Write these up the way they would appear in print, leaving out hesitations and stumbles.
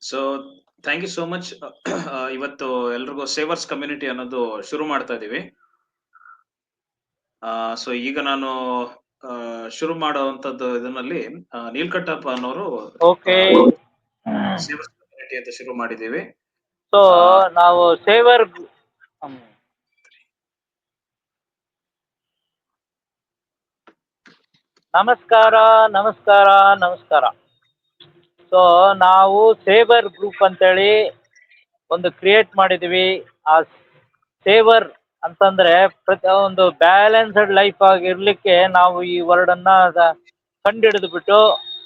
So thank you so much. ಇವತ್ತು ಎಲ್ರಿಗೂ savers community ಅನ್ನೋದು ಶುರು ಮಾಡ್ತಾ ಇದೀವಿ. ಸೊ ಈಗ ನಾನು ಶುರು ಮಾಡುವಂತದ್ದು ಇದರಲ್ಲಿ ನೀಲ್ಕಂಠಪ್ಪ ಅನ್ನೋರು ಓಕೆ. ಸೇವರ್ಸ್ ಕಮ್ಯುನಿಟಿ ಅಂತ ಶುರು ಮಾಡಿದೀವಿ. ಸೊ ನಾವು ಸೇವರ್ ನಮಸ್ಕಾರ ನಮಸ್ಕಾರ ನಮಸ್ಕಾರ. ಸೊ ನಾವು ಸೇವರ್ ಗ್ರೂಪ್ ಅಂತೇಳಿ ಒಂದು ಕ್ರಿಯೇಟ್ ಮಾಡಿದೀವಿ. ಆ ಸೇವರ್ ಅಂತಂದ್ರೆ ಪ್ರತಿ ಒಂದು ಬ್ಯಾಲೆನ್ಸ್ಡ್ ಲೈಫ್ ಆಗಿರ್ಲಿಕ್ಕೆ ನಾವು ಈ ವರ್ಡನ್ನ ಕಂಡಿಡಿದು ಬಿಟ್ಟು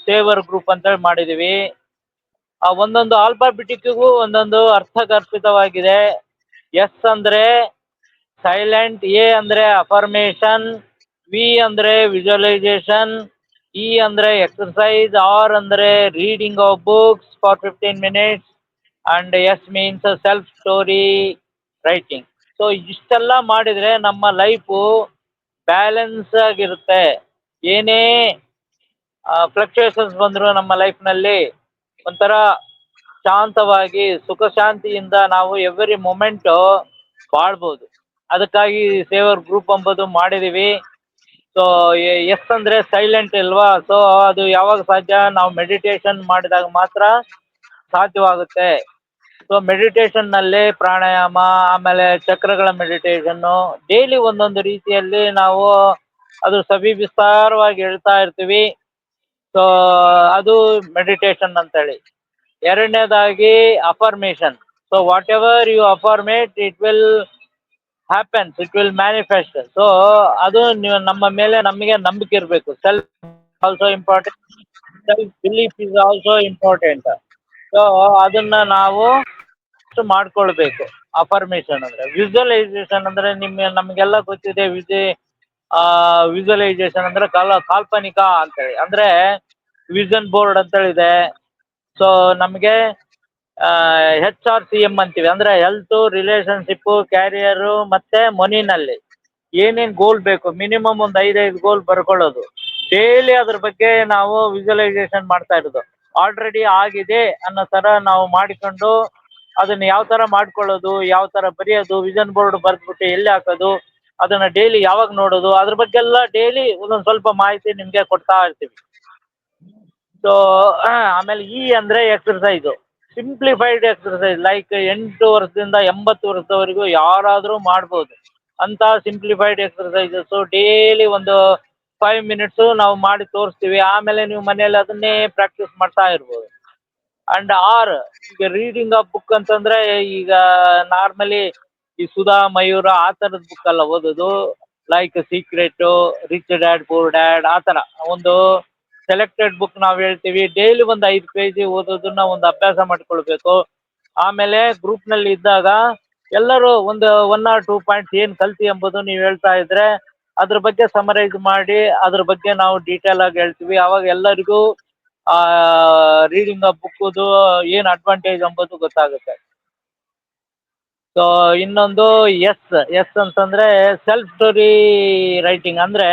ಸೇವರ್ ಗ್ರೂಪ್ ಅಂತೇಳಿ ಮಾಡಿದೀವಿ. ಆ ಒಂದೊಂದು ಆಲ್ಫಾಬೆಟಿಕ್ಗೂ ಒಂದೊಂದು ಅರ್ಥಗರ್ಭಿತವಾಗಿದೆ. ಎಸ್ ಅಂದ್ರೆ ಸೈಲೆಂಟ್, ಎ ಅಂದ್ರೆ ಅಫರ್ಮೇಷನ್, ವಿ ಅಂದ್ರೆ ವಿಜುವಲೈಸೇಷನ್, ಇ ಅಂದ್ರೆ ಎಕ್ಸರ್ಸೈಸ್, ಆರ್ ಅಂದ್ರೆ reading of books for 15 minutes, and S means self story writing. So ಇಷ್ಟೆಲ್ಲ ಮಾಡಿದ್ರೆ ನಮ್ಮ ಲೈಫು ಬ್ಯಾಲೆನ್ಸ್ ಆಗಿರುತ್ತೆ. ಏನೇ ಫ್ಲಕ್ಚುಯೇಷನ್ಸ್ ಬಂದ್ರು ನಮ್ಮ ಲೈಫ್ನಲ್ಲಿ ಒಂಥರ ಶಾಂತವಾಗಿ ಸುಖ ಶಾಂತಿಯಿಂದ ನಾವು ಎವ್ರಿ ಮೊಮೆಂಟು ಬಾಳ್ಬೋದು. ಅದಕ್ಕಾಗಿ ಸೇವರ್ ಗ್ರೂಪ್ ಎಂಬುದು ಮಾಡಿದೀವಿ. ಸೊ ಎಸ್ ಅಂದ್ರೆ ಸೈಲೆಂಟ್ ಅಲ್ವಾ? ಸೊ ಅದು ಯಾವಾಗ ಸಾಧ್ಯ? ನಾವು ಮೆಡಿಟೇಷನ್ ಮಾಡಿದಾಗ ಮಾತ್ರ ಸಾಧ್ಯವಾಗುತ್ತೆ. ಸೊ ಮೆಡಿಟೇಷನ್ನಲ್ಲಿ ಪ್ರಾಣಾಯಾಮ, ಆಮೇಲೆ ಚಕ್ರಗಳ ಮೆಡಿಟೇಷನ್ನು, ಡೈಲಿ ಒಂದೊಂದು ರೀತಿಯಲ್ಲಿ ನಾವು ಅದು ವಿಸ್ತಾರವಾಗಿ ಹೇಳ್ತಾ ಇರ್ತೀವಿ. ಸೊ ಅದು ಮೆಡಿಟೇಷನ್ ಅಂತೇಳಿ. ಎರಡನೇದಾಗಿ affirmation. So whatever you affirmate it will happens, it will manifest. So ಅದು ನೀವು ನಮ್ಮ ಮೇಲೆ ನಮಗೆ ನಂಬಿಕೆ ಇರಬೇಕು. Self also important, self belief is also important. So ಅದನ್ನ ನಾವು ಮಾಡ್ಕೊಳ್ಬೇಕು. ಅಫರ್ಮೇಷನ್ ಅಂದ್ರೆ. ವಿಜುವಲೈಸೇಷನ್ ಅಂದ್ರೆ ನಮಗೆಲ್ಲ ಗೊತ್ತಿದೆ. ವಿಜುವಲೈಸೇಷನ್ ಅಂದ್ರೆ ಕಾಲ್ಪನಿಕ ಅಂತೇಳಿ. ಅಂದ್ರೆ ವಿಷನ್ ಬೋರ್ಡ್ ಅಂತೇಳಿದೆ. ಸೊ ನಮಗೆ HRCM ಅಂತೀವಿ. ಅಂದ್ರೆ ಹೆಲ್ತ್, ರಿಲೇಶನ್ಶಿಪ್ಪು, ಕ್ಯಾರಿಯರು ಮತ್ತೆ ಮನಿನಲ್ಲಿ ಏನೇನು ಗೋಲ್ ಬೇಕು, ಮಿನಿಮಮ್ ಒಂದು 5 ಗೋಲ್ ಬರ್ಕೊಳ್ಳೋದು. ಡೈಲಿ ಅದ್ರ ಬಗ್ಗೆ ನಾವು ವಿಜುವಲೈಸೇಷನ್ ಮಾಡ್ತಾ ಇರೋದು. ಆಲ್ರೆಡಿ ಆಗಿದೆ ಅನ್ನೋ ಥರ ನಾವು ಮಾಡಿಕೊಂಡು ಅದನ್ನ ಯಾವ ಥರ ಮಾಡ್ಕೊಳ್ಳೋದು, ಯಾವ ಥರ ಬರೆಯೋದು, ವಿಷನ್ ಬೋರ್ಡ್ ಬರೆದ್ಬಿಟ್ಟು ಎಲ್ಲಿ ಹಾಕೋದು, ಅದನ್ನ ಡೈಲಿ ಯಾವಾಗ ನೋಡೋದು, ಅದ್ರ ಬಗ್ಗೆ ಎಲ್ಲ ಡೈಲಿ ಒಂದೊಂದು ಸ್ವಲ್ಪ ಮಾಹಿತಿ ನಿಮಗೆ ಕೊಡ್ತಾ ಇರ್ತೀವಿ. ಸೊ ಆಮೇಲೆ ಇ ಅಂದರೆ ಎಕ್ಸರ್ಸೈಸು. ಸಿಂಪ್ಲಿಫೈಡ್ ಎಕ್ಸರ್ಸೈಸ್, ಲೈಕ್ 8 ವರ್ಷದಿಂದ 80 ವರ್ಷದವರೆಗೂ ಯಾರಾದರೂ ಮಾಡ್ಬೋದು ಅಂತ ಸಿಂಪ್ಲಿಫೈಡ್ ಎಕ್ಸರ್ಸೈಸಸ್ಸು ಡೈಲಿ ಒಂದು 5 minutes ನಾವು ಮಾಡಿ ತೋರಿಸ್ತೀವಿ. ಆಮೇಲೆ ನೀವು ಮನೆಯಲ್ಲಿ ಅದನ್ನೇ ಪ್ರಾಕ್ಟೀಸ್ ಮಾಡ್ತಾ ಇರ್ಬೋದು. ಅಂಡ್ ಆರ್, ಈಗ ರೀಡಿಂಗ್ ಆಫ್ ಬುಕ್ ಅಂತಂದ್ರೆ ಈಗ ನಾರ್ಮಲಿ ಈ ಸುಧಾ, ಮಯೂರ ಆ ಥರದ ಬುಕ್ ಅಲ್ಲ ಓದೋದು. Like secret, rich dad poor dad, ಆ ಥರ ಒಂದು ಸೆಲೆಕ್ಟೆಡ್ ಬುಕ್ ನಾವು ಹೇಳ್ತೀವಿ. ಡೈಲಿ ಒಂದು 5 ಪೇಜ್ ಓದೋದನ್ನ ಒಂದು ಅಭ್ಯಾಸ ಮಾಡ್ಕೊಳ್ಬೇಕು. ಆಮೇಲೆ ಗ್ರೂಪ್ನಲ್ಲಿ ಇದ್ದಾಗ ಎಲ್ಲರೂ ಒಂದು 1 or 2 ಪಾಯಿಂಟ್ಸ್ ಏನು ಕಲ್ತಿ ಎಂಬುದು ನೀವು ಹೇಳ್ತಾ ಇದ್ರೆ ಅದ್ರ ಬಗ್ಗೆ ಸಮರೈಸ್ ಮಾಡಿ ಅದ್ರ ಬಗ್ಗೆ ನಾವು ಡೀಟೇಲ್ ಆಗಿ ಹೇಳ್ತೀವಿ. ಆವಾಗ ಎಲ್ಲರಿಗೂ ರೀಡಿಂಗ್ ಆಫ್ ಬುಕ್ಕುದು ಏನು ಅಡ್ವಾಂಟೇಜ್ ಎಂಬುದು ಗೊತ್ತಾಗುತ್ತೆ. ಸೊ ಇನ್ನೊಂದು ಎಸ್ ಅಂತಂದ್ರೆ ಸೆಲ್ಫ್ ಸ್ಟೋರಿ ರೈಟಿಂಗ್. ಅಂದ್ರೆ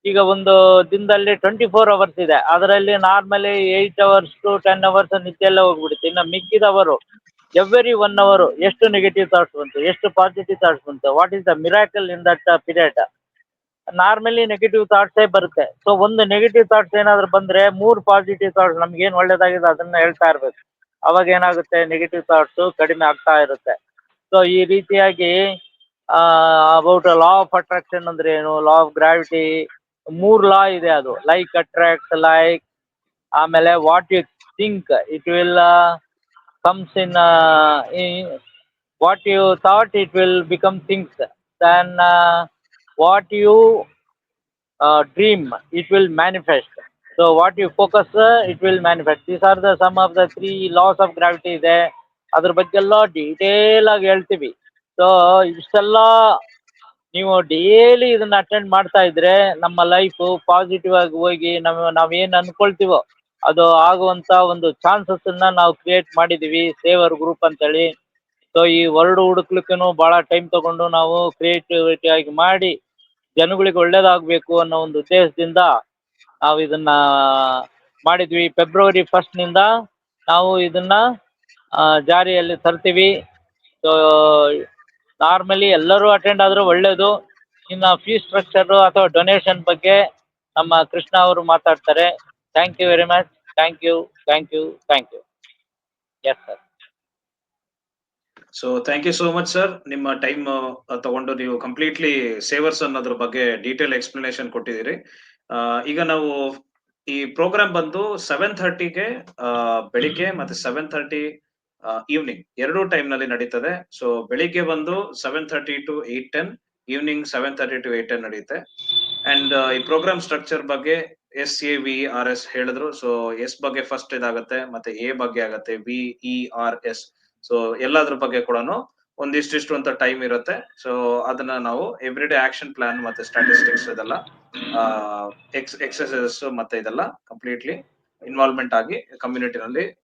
ಈಗ ಒಂದು ದಿನದಲ್ಲಿ 24 hours ಇದೆ. ಅದರಲ್ಲಿ ನಾರ್ಮಲಿ 8 hours to 10 hours ನಿದ್ದೆಲ್ಲ ಹೋಗ್ಬಿಡುತ್ತೆ. ಇನ್ನು ಮಿಕ್ಕಿದವರು ಎವ್ರಿ 1 hour ಎಷ್ಟು ನೆಗೆಟಿವ್ ಥಾಟ್ಸ್ ಬಂತು, ಎಷ್ಟು ಪಾಸಿಟಿವ್ ಥಾಟ್ಸ್ ಬಂತು, what is the miracle in that period. Normally negative ಥಾಟ್ಸೇ ಬರುತ್ತೆ. ಸೊ ಒಂದು ನೆಗೆಟಿವ್ ಥಾಟ್ಸ್ ಏನಾದರೂ ಬಂದರೆ 3 ಪಾಸಿಟಿವ್ ಥಾಟ್ಸ್ ನಮಗೇನು ಒಳ್ಳೇದಾಗಿದೆ ಅದನ್ನು ಹೇಳ್ತಾ ಇರಬೇಕು. ಅವಾಗ ಏನಾಗುತ್ತೆ, ನೆಗೆಟಿವ್ ಥಾಟ್ಸು ಕಡಿಮೆ ಆಗ್ತಾ ಇರುತ್ತೆ. ಸೊ ಈ ರೀತಿಯಾಗಿ ಅಬೌಟ್ ಲಾ ಆಫ್ ಅಟ್ರಾಕ್ಷನ್ ಅಂದ್ರೆ ಏನು, ಲಾ ಆಫ್ ಗ್ರಾವಿಟಿ, 3 ಲಾ ಇದೆ. ಅದು ಲೈಕ್ ಅಟ್ರಾಕ್ಟ್ ಲೈಕ್, ಆಮೇಲೆ what you think it will comes in, what you thought it will become things, then what you dream it will manifest. So what you focus it will manifest. These are the some of the 3 laws of gravity ಇದೆ. ಅದ್ರ ಬಗ್ಗೆ ಎಲ್ಲ detail ಆಗಿ ಹೇಳ್ತೀವಿ. So ಇಷ್ಟೆಲ್ಲ ನೀವು daily ಇದನ್ನ attend ಮಾಡ್ತಾ ಇದ್ರೆ ನಮ್ಮ ಲೈಫು ಪಾಸಿಟಿವ್ ಆಗಿ ಹೋಗಿ ನಾವೇನು ಅನ್ಕೊಳ್ತೀವೋ ಅದು ಆಗುವಂಥ ಒಂದು ಚಾನ್ಸಸ್ಸನ್ನು ನಾವು ಕ್ರಿಯೇಟ್ ಮಾಡಿದ್ದೀವಿ, ಸೇವರ್ ಗ್ರೂಪ್ ಅಂತೇಳಿ. ಸೊ ಈ ವರ್ಡ್ ಹುಡುಕ್ಲಿಕ್ಕೂ ಭಾಳ ಟೈಮ್ ತಗೊಂಡು ನಾವು ಕ್ರಿಯೇಟಿವಿಟಿ ಆಗಿ ಮಾಡಿ ಜನಗಳಿಗೆ ಒಳ್ಳೇದಾಗಬೇಕು ಅನ್ನೋ ಒಂದು ಉದ್ದೇಶದಿಂದ ನಾವು ಇದನ್ನ ಮಾಡಿದ್ವಿ. February 1st ನಾವು ಇದನ್ನ ಜಾರಿಯಲ್ಲಿ ತರ್ತೀವಿ. ಸೊ ನಾರ್ಮಲಿ ಎಲ್ಲರೂ ಅಟೆಂಡ್ ಆದರೂ ಒಳ್ಳೆಯದು. ಇನ್ನು ಫೀಸ್ ಸ್ಟ್ರಕ್ಚರು ಅಥವಾ ಡೊನೇಷನ್ ಬಗ್ಗೆ ನಮ್ಮ ಕೃಷ್ಣ ಅವರು ಮಾತಾಡ್ತಾರೆ. Thank you very much. Thank you, thank you, thank you. Yes sir. So thank you so much sir. ನಿಮ್ಮ ಟೈಮ್ ತಗೊಂಡು ನೀವು ಕಂಪ್ಲೀಟ್ಲಿ ಸೇವರ್ಸ್ ಅನ್ನೋದ್ರ ಬಗ್ಗೆ ಡೀಟೇಲ್ ಎಕ್ಸ್ಪ್ಲನೇಷನ್ ಕೊಟ್ಟಿದ್ದೀರಿ. ಈಗ ನಾವು ಈ ಪ್ರೋಗ್ರಾಮ್ ಬಂದು 7:30ಗೆ ಬೆಳಿಗ್ಗೆ ಮತ್ತೆ 7:30 ಈವ್ನಿಂಗ್ ಎರಡು ಟೈಮ್ ನಲ್ಲಿ ನಡೀತದೆ. ಸೊ ಬೆಳಿಗ್ಗೆ ಬಂದು 7:30 to 8:10, ಈವ್ನಿಂಗ್ 7:30 to 8:10 ನಡೆಯುತ್ತೆ. ಅಂಡ್ ಈ ಪ್ರೋಗ್ರಾಮ್ ಸ್ಟ್ರಕ್ಚರ್ ಬಗ್ಗೆ SAVERS ಹೇಳಿದ್ರು. ಸೊ ಎಸ್ ಬಗ್ಗೆ ಫಸ್ಟ್ ಇದಾಗತ್ತೆ, ಮತ್ತೆ ಎ ಬಗ್ಗೆ ಆಗತ್ತೆ, VERS. ಸೊ ಎಲ್ಲದ್ರ ಬಗ್ಗೆ ಕೂಡ ಒಂದಿಷ್ಟು ಅಂತ ಟೈಮ್ ಇರುತ್ತೆ. ಸೊ ಅದನ್ನ ನಾವು ಎವ್ರಿ ಡೇ ಆಕ್ಷನ್ ಪ್ಲಾನ್ ಮತ್ತೆ ಸ್ಟಾಟಿಸ್ಟಿಕ್ಸ್ ಇದೆಲ್ಲ ಎಕ್ಸರ್ಸೈಸಸ್ ಮತ್ತೆ ಇದೆಲ್ಲ ಕಂಪ್ಲೀಟ್ಲಿ ಇನ್ವಾಲ್ವ್ಮೆಂಟ್ ಆಗಿ ಕಮ್ಯುನಿಟಿನಲ್ಲಿ